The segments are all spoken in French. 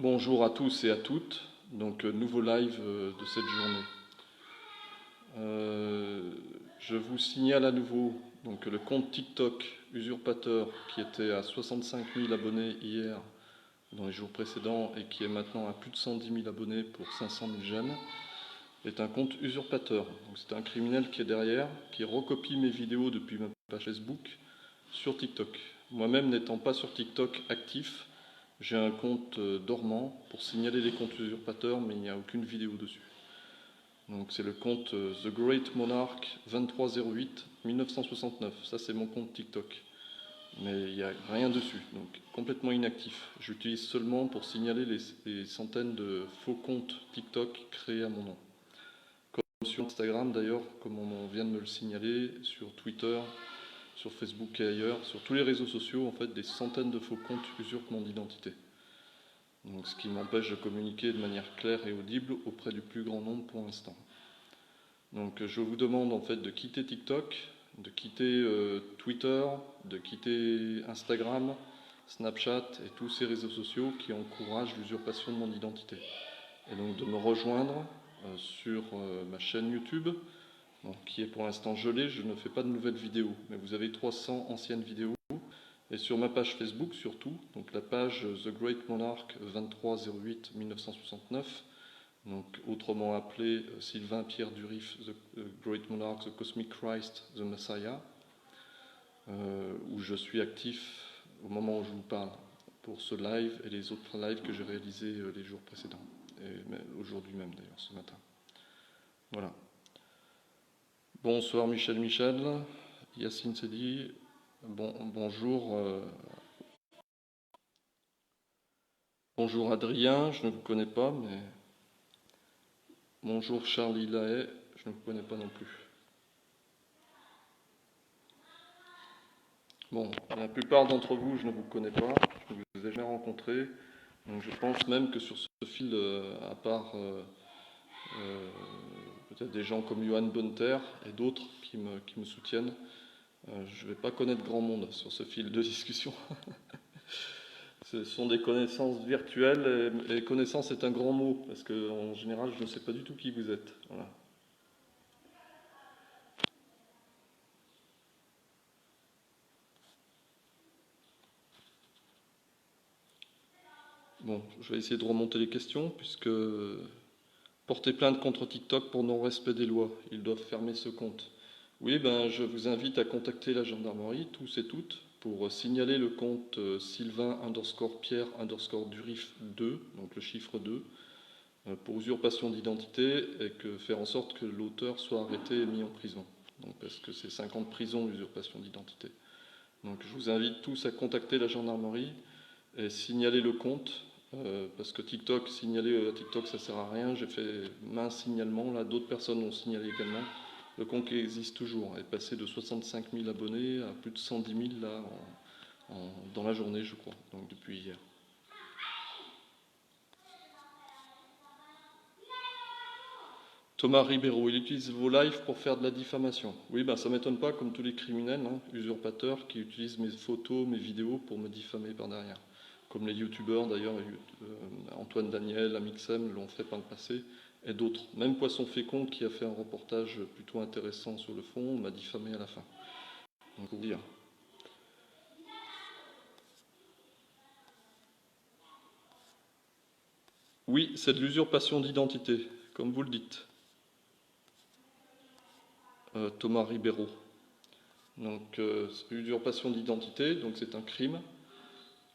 Bonjour à tous et à toutes, donc nouveau live de cette journée. Je vous signale à nouveau donc, le compte TikTok usurpateur qui était à 65 000 abonnés hier dans les jours précédents et qui est maintenant à plus de 110 000 abonnés pour 500 000 jeunes, est un compte usurpateur. C'est un criminel qui est derrière, qui recopie mes vidéos depuis ma page Facebook sur TikTok. Moi-même n'étant pas sur TikTok actif, j'ai un compte dormant pour signaler les comptes usurpateurs, mais il n'y a aucune vidéo dessus. Donc c'est le compte The Great Monarch 2308 1969. Ça c'est mon compte TikTok. Mais il n'y a rien dessus, donc complètement inactif. J'utilise seulement pour signaler les centaines de faux comptes TikTok créés à mon nom. Comme sur Instagram d'ailleurs, comme on vient de me le signaler, sur Twitter, sur Facebook et ailleurs, sur tous les réseaux sociaux, en fait, des centaines de faux comptes usurpent mon identité. Donc, ce qui m'empêche de communiquer de manière claire et audible auprès du plus grand nombre pour l'instant. Donc, je vous demande en fait de quitter TikTok, de quitter Twitter, de quitter Instagram, Snapchat et tous ces réseaux sociaux qui encouragent l'usurpation de mon identité. Et donc de me rejoindre sur ma chaîne YouTube, donc, qui est pour l'instant gelée. Je ne fais pas de nouvelles vidéos, mais vous avez 300 anciennes vidéos. Et sur ma page Facebook surtout, donc la page The Great Monarch 2308 1969, donc autrement appelé Sylvain Pierre Durif, The Great Monarch, The Cosmic Christ, The Messiah, où je suis actif au moment où je vous parle pour ce live et les autres lives que j'ai réalisés les jours précédents, et aujourd'hui même d'ailleurs, ce matin. Voilà. Bonsoir Michel, Yacine Sedi, bonjour. Bonjour Adrien, je ne vous connais pas, mais bonjour Charlie Lahaye, je ne vous connais pas non plus. Bon, la plupart d'entre vous, je ne vous connais pas, je ne vous ai jamais rencontré, donc je pense même que sur ce fil, à part peut-être des gens comme Johan Bonter et d'autres qui me soutiennent, je ne vais pas connaître grand monde sur ce fil de discussion. Ce sont des connaissances virtuelles, et connaissance est un grand mot, parce qu'en général, je ne sais pas du tout qui vous êtes. Voilà. Bon, je vais essayer de remonter les questions, puisque porter plainte contre TikTok pour non-respect des lois, ils doivent fermer ce compte. Oui, je vous invite à contacter la gendarmerie, tous et toutes, pour signaler le compte Sylvain_Pierre_Durif2, donc le chiffre 2, pour usurpation d'identité et faire en sorte que l'auteur soit arrêté et mis en prison. Donc, parce que c'est 5 ans de prison l'usurpation d'identité. Donc je vous invite tous à contacter la gendarmerie et signaler le compte, parce que signaler à TikTok ça sert à rien. J'ai fait maints signalements, là d'autres personnes l'ont signalé également. Le compte existe toujours, est passé de 65 000 abonnés à plus de 110 000 là, dans la journée je crois, donc depuis hier. Thomas Ribeiro, il utilise vos lives pour faire de la diffamation. Oui, ça ne m'étonne pas, comme tous les criminels, usurpateurs, qui utilisent mes photos, mes vidéos pour me diffamer par derrière. Comme les youtubeurs d'ailleurs, Antoine Daniel, Amixem l'ont fait par le passé, et d'autres. Même Poisson Fécond, qui a fait un reportage plutôt intéressant sur le fond, m'a diffamé à la fin. Donc, pour dire. Oui, c'est de l'usurpation d'identité, comme vous le dites. Thomas Ribeiro. Donc, usurpation d'identité, donc c'est un crime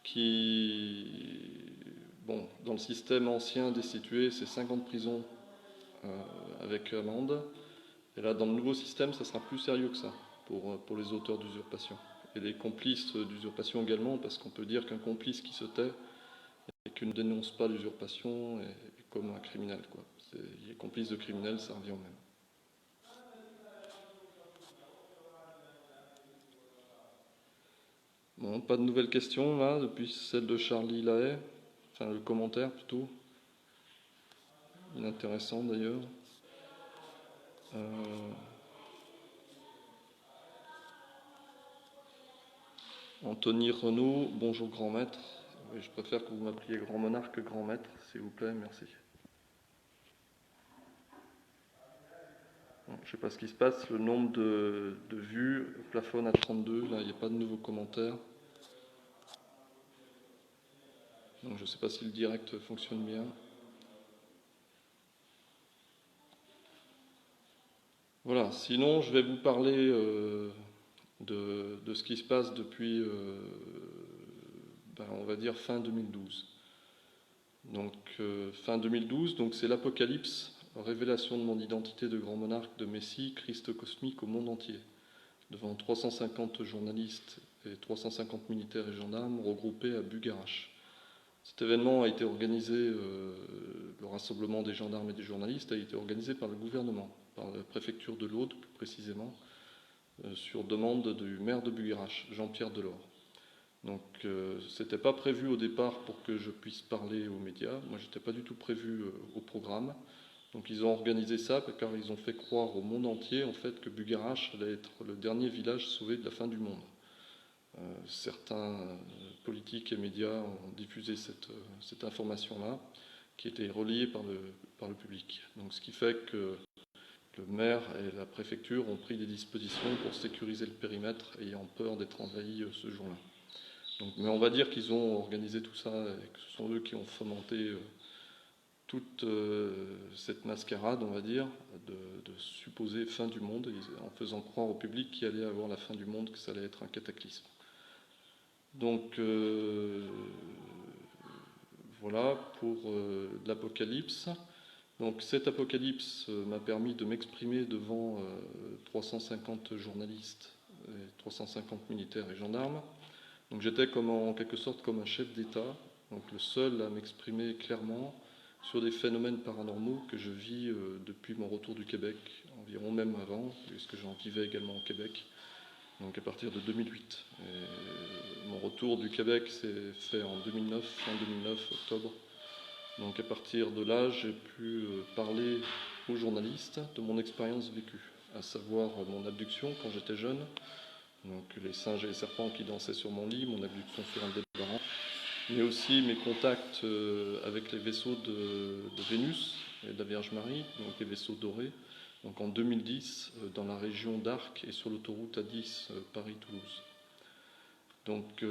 qui, dans le système ancien destitué, c'est 5 ans de prison avec amende. Et là, dans le nouveau système, ça sera plus sérieux que ça pour les auteurs d'usurpation. Et les complices d'usurpation également, parce qu'on peut dire qu'un complice qui se tait et qui ne dénonce pas l'usurpation est comme un criminel, quoi. Il est complice de criminel, ça revient au même. Bon, pas de nouvelles questions là, depuis celle de Charlie Lahaye, enfin le commentaire plutôt, inintéressant d'ailleurs. Anthony Renaud, bonjour grand maître, Et je préfère que vous m'appeliez grand monarque que grand maître, s'il vous plaît, merci. Bon, je ne sais pas ce qui se passe, le nombre de vues plafonne à 32, là il n'y a pas de nouveaux commentaires. Donc je ne sais pas si le direct fonctionne bien. Voilà, sinon je vais vous parler de ce qui se passe depuis, on va dire, fin 2012. Donc fin 2012, donc c'est l'Apocalypse, révélation de mon identité de grand monarque, de Messie, Christ cosmique au monde entier, devant 350 journalistes et 350 militaires et gendarmes regroupés à Bugarach. Cet événement a été organisé, le rassemblement des gendarmes et des journalistes a été organisé par le gouvernement, par la préfecture de l'Aude plus précisément, sur demande du maire de Bugarach, Jean-Pierre Delors. Donc c'était pas prévu au départ pour que je puisse parler aux médias, moi j'étais pas du tout prévu au programme. Donc ils ont organisé ça car ils ont fait croire au monde entier en fait que Bugarach allait être le dernier village sauvé de la fin du monde. Certains politiques et médias ont diffusé cette information-là, qui était relayée par le public. Donc, ce qui fait que le maire et la préfecture ont pris des dispositions pour sécuriser le périmètre, ayant peur d'être envahis ce jour-là. Mais on va dire qu'ils ont organisé tout ça et que ce sont eux qui ont fomenté toute cette mascarade, on va dire, de supposée fin du monde, en faisant croire au public qu'il allait avoir la fin du monde, que ça allait être un cataclysme. Donc voilà pour l'Apocalypse. Donc cet Apocalypse m'a permis de m'exprimer devant 350 journalistes, et 350 militaires et gendarmes. Donc j'étais en quelque sorte comme un chef d'État, donc le seul à m'exprimer clairement sur des phénomènes paranormaux que je vis depuis mon retour du Québec, environ même avant, puisque j'en vivais également au Québec. Donc à partir de 2008. Et mon retour du Québec s'est fait en 2009, fin 2009, octobre. Donc à partir de là, j'ai pu parler aux journalistes de mon expérience vécue, à savoir mon abduction quand j'étais jeune, donc les singes et les serpents qui dansaient sur mon lit, mon abduction sur Aldébaran, mais aussi mes contacts avec les vaisseaux de Vénus et de la Vierge Marie, donc les vaisseaux dorés. Donc en 2010, dans la région d'Arc et sur l'autoroute A10 Paris-Toulouse. Donc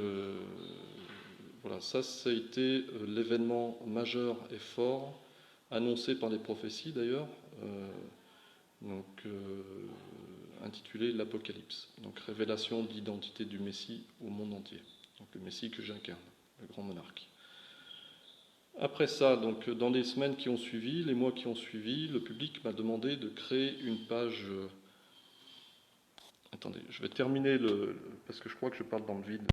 voilà, ça a été l'événement majeur et fort, annoncé par les prophéties d'ailleurs, intitulé l'Apocalypse. Donc révélation de l'identité du Messie au monde entier. Donc le Messie que j'incarne, le grand monarque. Après ça, donc dans les semaines qui ont suivi, les mois qui ont suivi, le public m'a demandé de créer une page. Attendez, je vais terminer parce que je crois que je parle dans le vide.